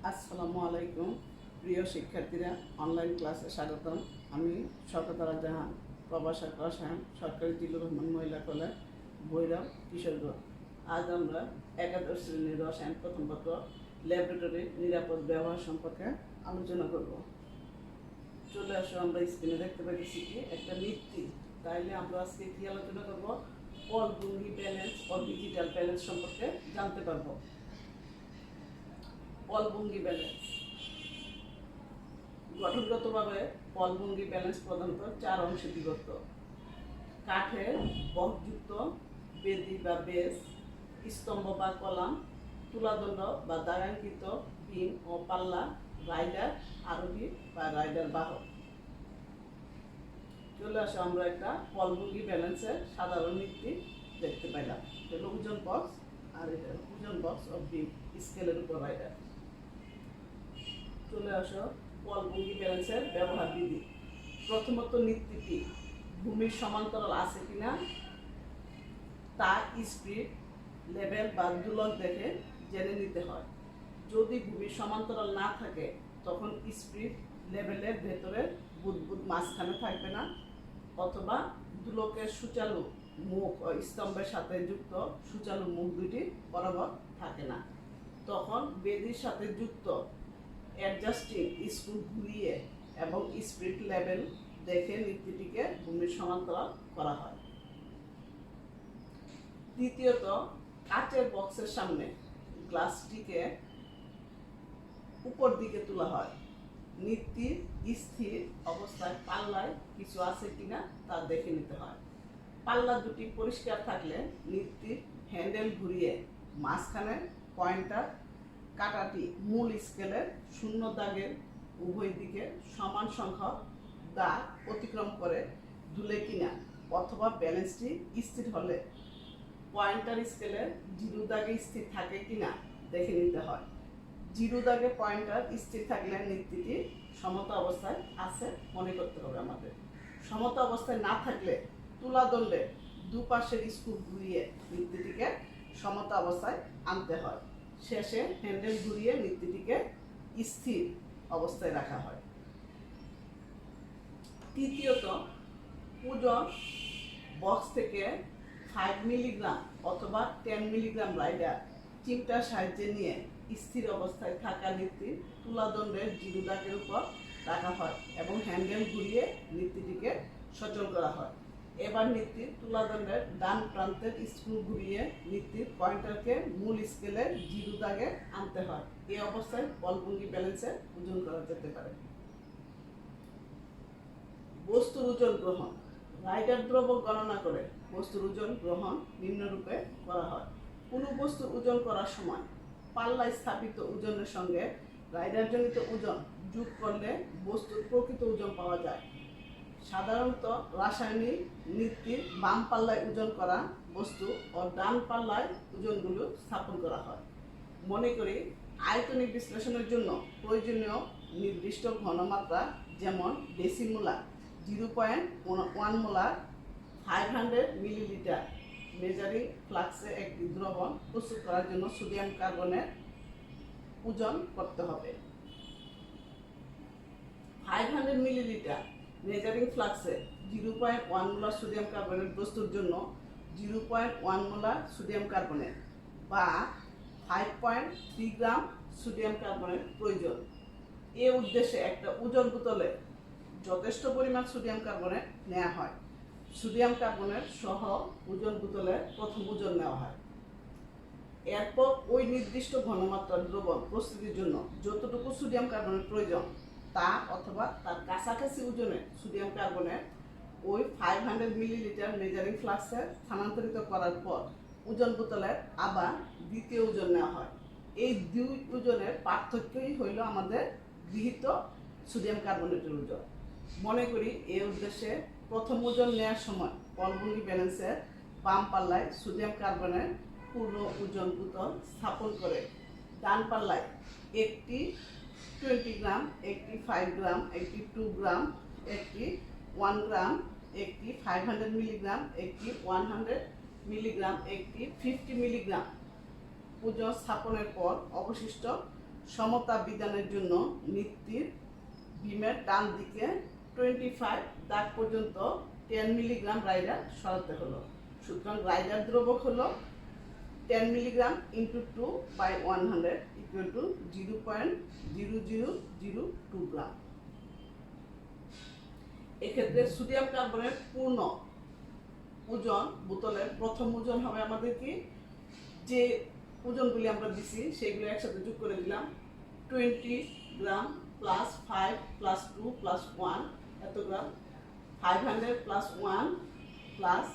আসসালামু আলাইকুম প্রিয় শিক্ষার্থীরা, অনলাইন ক্লাসে স্বাগতম। আমি শওকত জাহান, প্রভাষক রসায়ন, সরকারি জিল্লুর রহমান মহিলা কলেজ, ভৈরব, কিশোরগঞ্জ। আজ আমরা একাদশ শ্রেণীর রসায়ন প্রথম পত্র ল্যাবরেটরির নিরাপদ ব্যবহার সম্পর্কে আলোচনা করব। চলে আসো, আমরা স্ক্রিনে দেখতে পাচ্ছি কি একটা নীতি। তাইলে আমরা আজকে কি আলোচনা করব? পলভঙ্গি ব্যালেন্স ও ডিজিটাল ব্যালেন্স সম্পর্কে জানতে পারবো। পলভঙ্গি ব্যালেন্স গঠনগতভাবে পলভঙ্গি ব্যালেন্স প্রধানত চার অংশে বিভক্ত: কাঠের বহযুক্ত বেদি বা বেস, স্তম্ভ বা কলাম, তুলাদণ্ড বা দাগাঙ্কিত বিম ও পাল্লা, রাইডার আরোহী বা রাইডার বাহক। চলে আসো, আমরা একটা পলভঙ্গি ব্যালেন্সের সাধারণ নীতি দেখতে পাইলাম। এটা ওজন বক্স, আর এটা ওজন বক্স ও বিম স্কেলের উপর রাইডার। চলে আসো, পলভঙ্গি ব্যালেন্সের ব্যবহার বিধি। প্রথমত নীতিটি ভূমির সমান্তরাল আছে কিনা তা স্পিড লেভেল বা দুলক দেখে জেনে নিতে হয়। যদি ভূমির সমান্তরাল না থাকে তখন স্পিড লেভেলের ভেতরে বুদবুদ মাঝখানে থাকবে না, অথবা দুলকের সুচালু মুখ ও স্তম্ভের সাথে যুক্ত সুচালু মুখ দুটি বরাবর থাকে না। তখন বেদির সাথে যুক্ত অ্যাডজাস্টিং স্ক্রু ঘুরিয়ে এবং স্পিড লেভেল দেখে নীতিটিকে ভূমির সমান্তরাল করা হয়। দ্বিতীয়ত, কাচের বক্সের সামনে গ্লাসটিকে উপর দিকে তোলা হয়। নীতির স্থির অবস্থায় পাল্লায় কিছু আছে কিনা তা দেখে নিতে হয়। পাল্লা দুটি পরিষ্কার থাকলে নীতির হ্যান্ডেল ঘুরিয়ে মাঝখানে পয়েন্টার কাঁটাটি মূল স্কেলের শূন্য দাগের উভয় দিকে সমান সংখ্যক দাগ অতিক্রম করে দুলে কিনা, অথবা ব্যালেন্সটি স্থির হলে পয়েন্টার স্কেলের জিরো দাগে স্থির থাকে কিনা দেখে নিতে হয়। জিরো দাগে পয়েন্টার স্থির থাকলে নীতিটি সমতা অবস্থায় আছে মনে করতে হবে আমাদের। সমতা অবস্থায় না থাকলে তুলাদণ্ডে দুপাশের স্ক্রু ঘুরিয়ে নীতিটিকে সমতা অবস্থায় আনতে হয়। শেষে হ্যান্ডেল ঘুরিয়ে নীতিটিকে স্থির অবস্থায় রাখা হয়। তৃতীয়ত, ওজন বক্স থেকে 5 মিলিগ্রাম অথবা 10 মিলিগ্রাম রাইডার চিমটার সাহায্যে নিয়ে স্থির অবস্থায় থাকা নীতি তুলাদণ্ডের জিরো দাগের উপর রাখা হয় এবং হ্যান্ডেল ঘুরিয়ে নীতিটিকে সচল করা হয়। এবার নীতির তুলাদণ্ডের ডান প্রান্তের স্ক্রু ঘুরিয়ে নীতির পয়েন্টারকে মূল স্কেলের জিরো দাগে আনতে হয়। এই অবস্থায় পলভঙ্গি ব্যালেন্সে ওজন করা যেতে পারে। বস্তুর ওজন গ্রহণ। রাইডার দ্রবক গণনা করে বস্তুর ওজন গ্রহণ নিম্নরূপে করা হয়। কোনো বস্তুর ওজন করার সময় পাল্লায় স্থাপিত ওজনের সঙ্গে রাইডারজনিত ওজন যোগ করলে বস্তুর প্রকৃত ওজন পাওয়া যায়। সাধারণত রাসায়নিক নীতির বাম পাল্লায় ওজন করা বস্তু ও ডান পাল্লায় ওজনগুলো স্থাপন করা হয়। মনে করি আয়তনিক বিশ্লেষণের জন্য প্রয়োজনীয় নির্দিষ্ট ঘনমাত্রা, যেমন ডেসিমোলার 0.1 মোলার 500 মিলিলিটার মেজারিং ফ্লাক্সে একটি দ্রবণ প্রস্তুত করার জন্য সোডিয়াম কার্বনের ওজন করতে হবে। 500 মিলিলিটার মেজারিং ফ্লাক্সে 0.1 মোলার সোডিয়াম কার্বনেট বস্তুর জন্য 0.1 মোলার সোডিয়াম কার্বনেট বা 5.3 গ্রাম সোডিয়াম কার্বনেট প্রয়োজন। এ উদ্দেশ্যে একটা ওজন বোতলে যথেষ্ট পরিমাণ সোডিয়াম কার্বনেট নেওয়া হয়। সোডিয়াম কার্বনেট সহ ওজন বোতলে প্রথম ওজন নেওয়া হয়। এরপর ওই নির্দিষ্ট ঘনমাত্রার দ্রবণ প্রস্তুতির জন্য যতটুকু সোডিয়াম কার্বনেট প্রয়োজন তা অথবা তার কাছাকাছি ওজনে সোডিয়াম কার্বনেট ওই 500 মিলিলিটার মেজারিং ফ্লাক্সে স্থানান্তরিত করার পর ওজন বোতলের আবার দ্বিতীয় ওজন নেওয়া হয়। এই দুই ওজনের পার্থক্যই হইল আমাদের গৃহীত সোডিয়াম কার্বনেটের ওজন। মনে করি এই উদ্দেশ্যে প্রথম ওজন নেওয়ার সময় পলভঙ্গি ব্যালেন্সের বাম পাল্লায় সোডিয়াম কার্বনের পূর্ণ ওজন বোতল স্থাপন করে ডান পাল্লায় একটি 20 গ্রাম, একটি 5 গ্রাম, একটি 2 গ্রাম, একটি 1 গ্রাম, একটি 500 মিলিগ্রাম, একটি 100 মিলিগ্রাম, একটি 50 মিলিগ্রাম ওজন স্থাপনের পর অবশিষ্ট সমতা বিধানের জন্য নিত্যির বিমের ডান দিকে 25 দাগ পর্যন্ত 10 মিলিগ্রাম রাইডার সরাতে হলো। সুতরাং রাইডার দ্রবক হলো 10 মিলিগ্রাম ইন্টু 2/100 ইকুয়াল টু 0.0002 গ্রাম। এক্ষেত্রে সোডিয়াম কার্বনের পূর্ণ ওজন, বোতলের প্রথম ওজন হবে আমাদের কি, যে ওজনগুলি আমরা দিছি সেগুলো একসাথে যোগ করে দিলাম। 20 গ্রাম প্লাস 5 প্লাস 2 প্লাস 1 এত গ্রাম, 500 প্লাস 1 প্লাস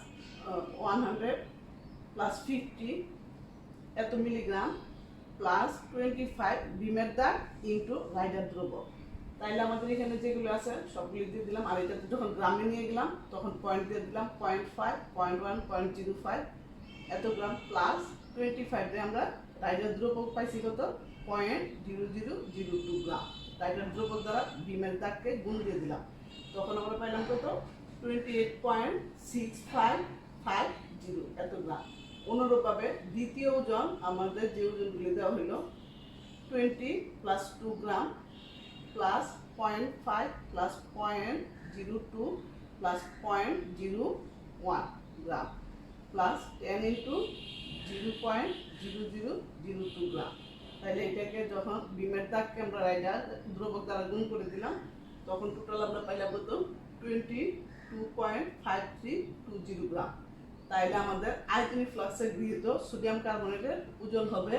100 প্লাস 50 এত মিলিগ্রাম প্লাস 25 বিমের দাগ ইন্টু রাইডার দ্রবক। তাইলে আমাদের এখানে যেগুলো আছে সবগুলি দিয়ে দিলাম। আর এটাতে যখন গ্রামে নিয়ে গেলাম তখন পয়েন্ট দিয়ে দিলাম 0.5, 0.1, 0.05 এত গ্রাম প্লাস 25 দিয়ে আমরা রাইডার দ্রবক পাইছি কত, 0.0002 গ্রাম। রাইডার দ্রবক দ্বারা বিমের দাগকে গুণ দিয়ে দিলাম, তখন আমরা পাইলাম কত, 28.6550 এত গ্রাম। অনুরূপভাবে দ্বিতীয় ওজন আমাদের যে ওজনগুলি দেওয়া হলো 20 প্লাস 2 গ্রাম প্লাস 0.5 প্লাস 0.02 প্লাস 0.01 গ্রাম প্লাস 10 ইন্টু 0.0002 গ্রাম। তাহলে এটাকে যখন বিমের দাগকে আমরা রাইডার দ্রবক দ্বারা গুণ করে দিলাম তখন টোটাল আমরা পাইলাম কত, 22.5320 গ্রাম। তাইলে আমাদের আয়তনিক ফ্লাক্সে গৃহীত সোডিয়াম কার্বনেটের ওজন হবে,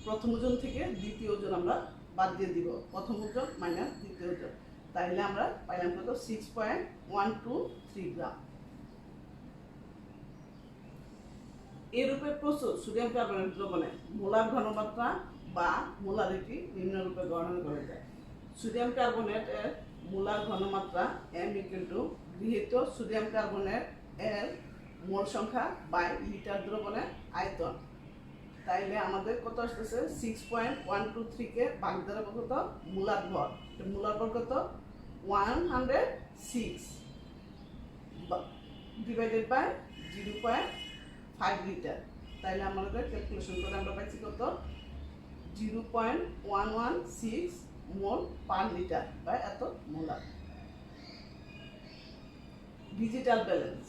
প্রথম ওজন থেকে দ্বিতীয় ওজন আমরা বাদ দিয়ে দিব, প্রথম ওজন মাইনাস দ্বিতীয় ওজন। তাইলে আমরা পাইলাম কত, 6.123 গ্রাম। এরূপে প্রস্তুত সোডিয়াম কার্বনেট দ্রবণে মোলার ঘনমাত্রা বা মোলারিটি নিম্নরূপে গণনা করা যায়। সোডিয়াম কার্বনেটের মোলার ঘনমাত্রা m = গৃহীত সোডিয়াম কার্বনেট এর মোল সংখ্যা বাই লিটার দ্রবণের আয়তন। তাইলে আমাদের কত আসতেছে, 6.123 কে ভাগ দ্বারা কত, মোলার ভর। মোলার ভর কত, 106 ডিভাইডেড বাই 0.5 লিটার। তাইলে আমাদের ক্যালকুলেশন করে আমরা পাইছি কত, 0.116 মোল পার লিটার বা এত মোলার। ডিজিটাল ব্যালেন্স,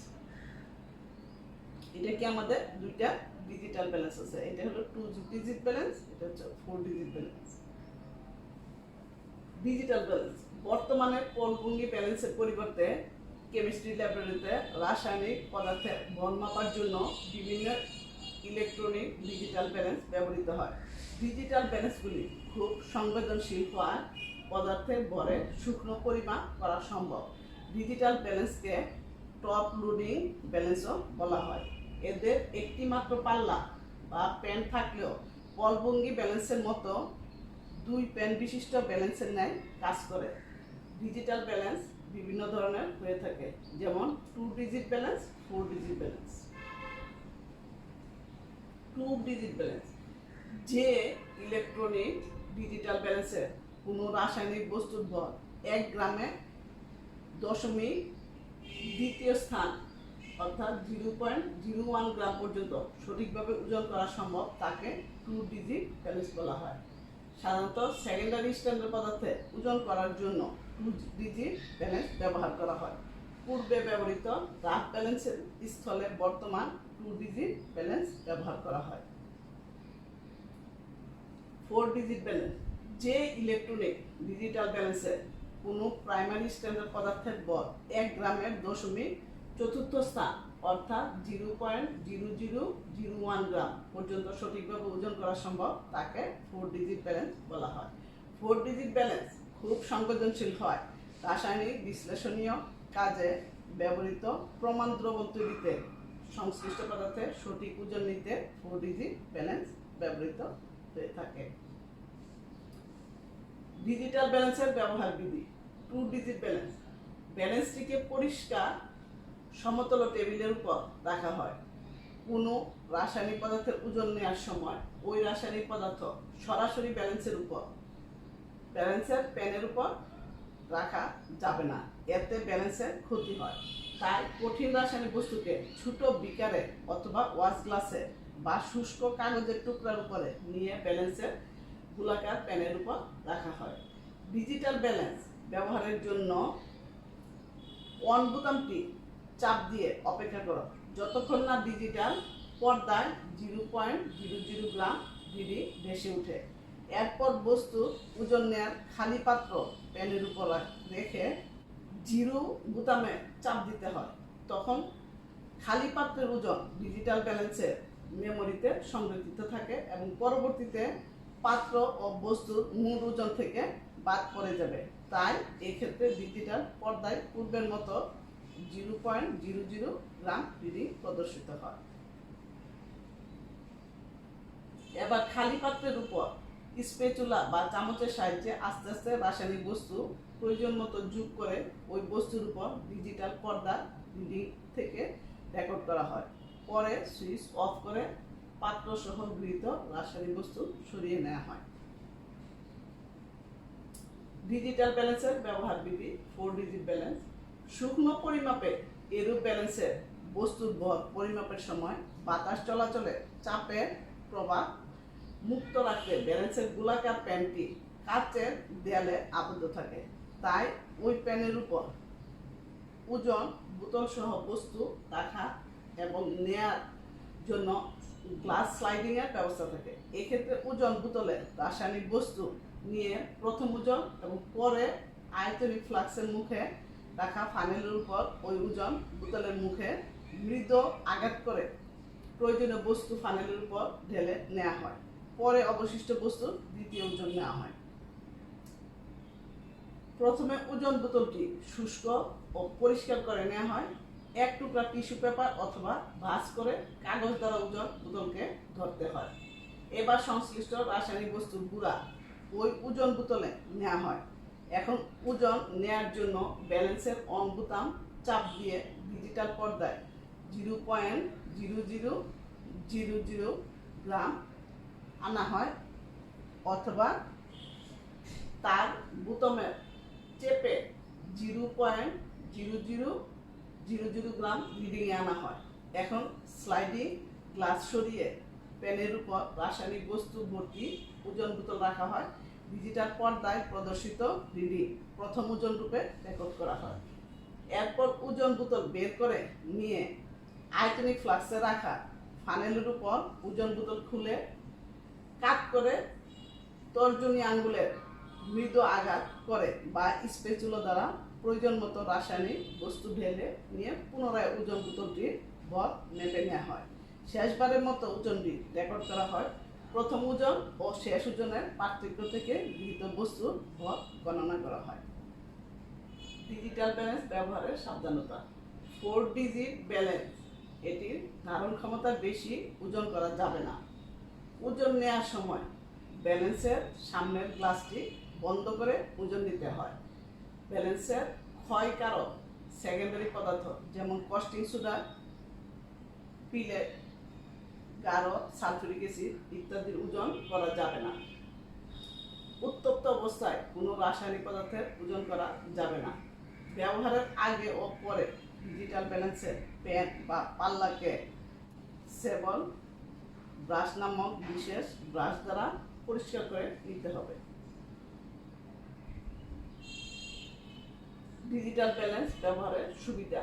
এটা কি আমাদের দুইটা ডিজিটাল ব্যালেন্স আছে, এটা হলো 2 ডিজিট ব্যালেন্স, এটা হচ্ছে 4 ডিজিট ব্যালেন্স। ডিজিটাল ব্যালেন্স বর্তমানে পলভঙ্গি ব্যালেন্সের পরিবর্তে কেমিস্ট্রি ল্যাবরেটরিতে রাসায়নিক পদার্থের ভর মাপার জন্য বিভিন্ন ইলেকট্রনিক ডিজিটাল ব্যালেন্স ব্যবহৃত হয়। ডিজিটাল ব্যালেন্সগুলি খুব সংবেদনশীল হওয়ায় পদার্থের ভরে শুকনো পরিমাপ করা সম্ভব। ডিজিটাল ব্যালেন্সকে টপ লোডিং ব্যালেন্সও বলা হয়। এদের একটি মাত্র পাল্লা বা পেন থাকলেও পলভঙ্গি ব্যালেন্সের মতো 2 পেন বিশিষ্ট ব্যালেন্সের ন্যায় কাজ করে। ডিজিটাল ব্যালেন্স বিভিন্ন ধরনের হয়ে থাকে, যেমন 2 digit balance, 4 digit balance. 2 digit balance, যে ইলেকট্রনিক ডিজিটাল ব্যালেন্সে কোনো রাসায়নিক বস্তুর ভর 1 গ্রামে দশমিক দ্বিতীয় স্থান অর্থাৎ 0.01 গ্রাম পর্যন্ত সঠিকভাবে ওজন করা সম্ভব, তাকে 2 ডিজিট ব্যালেন্স বলা হয়। সাধারণত সেকেন্ডারি স্ট্যান্ডার্ড পদার্থে ওজন করার জন্য 2 ডিজিট ব্যালেন্স ব্যবহার করা হয়। পূর্বে ব্যবহৃত রাফ ব্যালেন্সের স্থলে বর্তমান 2 ডিজিট ব্যালেন্স ব্যবহার করা হয়। 4 ডিজিট ব্যালেন্স, যে ইলেকট্রনিক ডিজিটাল ব্যালেন্সে কোনো প্রাইমারি স্ট্যান্ডার্ড পদার্থের ভর 1 গ্রামের দশমিক চতুর্থ স্থান অর্থাৎ 0.0001 গ্রাম পর্যন্ত সঠিকভাবে ওজন করা সম্ভব, তাকে 4 ডিজিট ব্যালেন্স বলা হয়। 4 ডিজিট ব্যালেন্স খুব সংবেদনশীল হয় রাসায়নিক বিশ্লেষণীয় কাজে ব্যবহৃত প্রমাণ দ্রবণ তৈরিতে সংশ্লিষ্ট পদার্থের সঠিক ওজন নিতে 4 ডিজিট ব্যালেন্স ব্যবহৃত হয়ে থাকে। ডিজিটাল ব্যালেন্সের ব্যবহার বিধি। 2 ডিজিট ব্যালেন্স, ব্যালেন্সটিকে পরিষ্কার সমতল টেবিলের উপর রাখা হয়। কোনো রাসায়নিক পদার্থের ওজন নেওয়ার সময় ওই রাসায়নিক পদার্থ সরাসরি ব্যালেন্সের প্যানের উপর রাখা যাবে না, এতে ব্যালেন্সের ক্ষতি হয়। তাই কঠিন রাসায়নিক বস্তুকে ছোট বিকারে অথবা ওয়াশ গ্লাসে বা শুষ্ক কাগজের টুকরার উপরে নিয়ে ব্যালেন্সের গোলাকার প্যানের উপর রাখা হয়। ডিজিটাল ব্যালেন্স ব্যবহারের জন্য অন বোতামটি চাপ দিয়ে অপেক্ষা করো যতক্ষণ না ডিজিটাল পর্দায় 0.00 গ্রাম ভিডি ভেসে ওঠে। এরপর বস্তুর ওজন নেয়ার খালি পাত্র প্যানের উপর রেখে 0 বোতামে চাপ দিতে হয়। তখন খালি পাত্রের ওজন ডিজিটাল ব্যালেন্সের মেমোরিতে সংরক্ষিত থাকে এবং পরবর্তীতে পাত্র ও বস্তুর মূল ওজন থেকে বাদ পড়ে যাবে। তাই এক্ষেত্রে ডিজিটাল পর্দায় পূর্বের মতো 0.00 গ্রাম রিডিং প্রদর্শিত হয়। এবার খালি পাত্রের উপর স্প্যাচুলা বা চামচের সাহায্যে আস্তে আস্তে রাসায়নিক বস্তু প্রয়োজন মতো যোগ করে ওই বস্তুর উপর ডিজিটাল পর্দা রিডিং থেকে রেকর্ড করা হয়। পরে সুইচ অফ করে পাত্র সহ গৃহীত রাসায়নিক বস্তু সরিয়ে নেওয়া হয়। ডিজিটাল ব্যালেন্সের ব্যবহার বিধি 4 ডিজিট ব্যালেন্স। শুকনো পরিমাপে এরূপ ব্যালেন্সের বস্তুর ভর পরিমাপের সময় বাতাস চলাচলে চাপের প্রবাহ মুক্ত রাখতে ব্যালেন্সের গোলাকার প্যানটি কাচের দেয়ালে আবদ্ধ থাকে। তাই ওই প্যানের উপর ওজন বোতল সহ বস্তু রাখা এবং নেয়ার জন্য গ্লাস স্লাইডিং এর ব্যবস্থা থাকে। এক্ষেত্রে ওজন বোতলে রাসায়নিক বস্তু নিয়ে প্রথম ওজন এবং পরে আয়তনিক ফ্লাক্সের মুখে রাখা ফানেলের উপর ওই ওজন বোতলের মুখে মৃদু আঘাত করে প্রয়োজনীয় বস্তু ফানেলের উপর ঢেলে নেওয়া হয়। পরে অবশিষ্ট বস্তু দ্বিতীয় ওজন নেওয়া হয়। প্রথমে ওজন বোতলটি শুষ্ক ও পরিষ্কার করে নেওয়া হয়। এক টুকরা টিস্যু পেপার অথবা ভাঁজ করে কাগজ দ্বারা ওজন বোতলকে ধরতে হয়। এবার সংশ্লিষ্ট রাসায়নিক বস্তুর গুঁড়া ওই ওজন বোতলে নেওয়া হয়। এখন ওজন নেয়ার জন্য ব্যালেন্সের অন বোতাম চাপ দিয়ে ডিজিটাল পর্দায় 0.0000 গ্রাম আনা হয় অথবা তার বোতামের চেপে 0.0000 গ্রাম রিডিংয়ে আনা হয়। এখন স্লাইডিং গ্লাস সরিয়ে প্যানের উপর রাসায়নিক বস্তু ভর্তি ওজন বোতল রাখা হয়। ডিজিটাল পর্দায় প্রদর্শিত রিডিং প্রথম ওজন রূপে রেকর্ড করা হয়। এরপর ওজন বোতল বের করে নিয়ে আয়তনিক ফ্লাক্সে রাখা ফানেলের উপর ওজন বোতল খুলে কাট করে তর্জনী আঙ্গুলের মৃদু আঘাত করে বা স্প্যাচুলা দ্বারা প্রয়োজন মতো রাসায়নিক বস্তু ঢেলে নিয়ে পুনরায় ওজন বোতলটির ভর মেপে নেওয়া হয়। শেষবারের মতো ওজনটি রেকর্ড করা হয়। প্রথম ওজন ও শেষ ওজনের পার্থক্য থেকে গৃহীত বস্তুর ভর গণনা করা হয়। ডিজিটাল ব্যালেন্স ব্যবহারের সাবধানতা। 4 ডিজিট ব্যালেন্স এটির ধারণ ক্ষমতা বেশি ওজন করা যাবে না। ওজন নেওয়ার সময় ব্যালেন্সের সামনের গ্লাসটি বন্ধ করে ওজন নিতে হয়। ব্যালেন্সের ক্ষয়কারক সেকেন্ডারি পদার্থ যেমন কস্টিং সোডা, পিলেট, গাঢ় সালফিউরিক অ্যাসিড ইত্যাদির ওজন করা যাবে না। উত্তপ্ত অবস্থায় কোনো রাসায়নিক পদার্থের ওজন করা যাবে না। ব্যবহারের আগে ও পরে ডিজিটাল ব্যালেন্সের প্যান বা পাল্লাকে সেবল ব্রাশ নামক বিশেষ ব্রাশ দ্বারা পরিষ্কার করে নিতে হবে। ডিজিটাল ব্যালেন্স ব্যবহারের সুবিধা।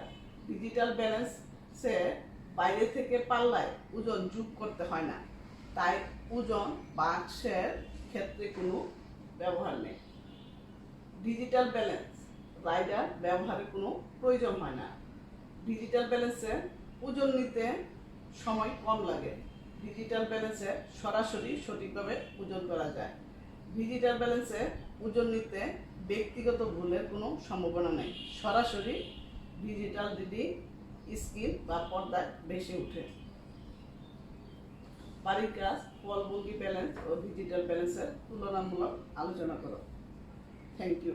ডিজিটাল ব্যালেন্সে বাইরে থেকে পাল্লায় ওজন যোগ করতে হয় না, তাই ওজন বাক্সের ক্ষেত্রে কোনো ব্যবহার নেই। ডিজিটাল ব্যালেন্স রাইডার ব্যবহারের কোনো প্রয়োজন হয় না। ডিজিটাল ব্যালেন্সে ওজন নিতে সময় কম লাগে। ডিজিটাল ব্যালেন্সে সরাসরি সঠিকভাবে ওজন করা যায়। ডিজিটাল ব্যালেন্সে ওজন নিতে ব্যক্তিগত ভুলের কোনো সম্ভাবনা নেই। সরাসরি ডিজিটাল রিডিং স্ক্রিন বা পর্দায় ভেসে ওঠে। বাড়ির কাজ, ফলভোগী ব্যালেন্স ও ডিজিটাল ব্যালেন্সের তুলনামূলক আলোচনা করো। Thank you.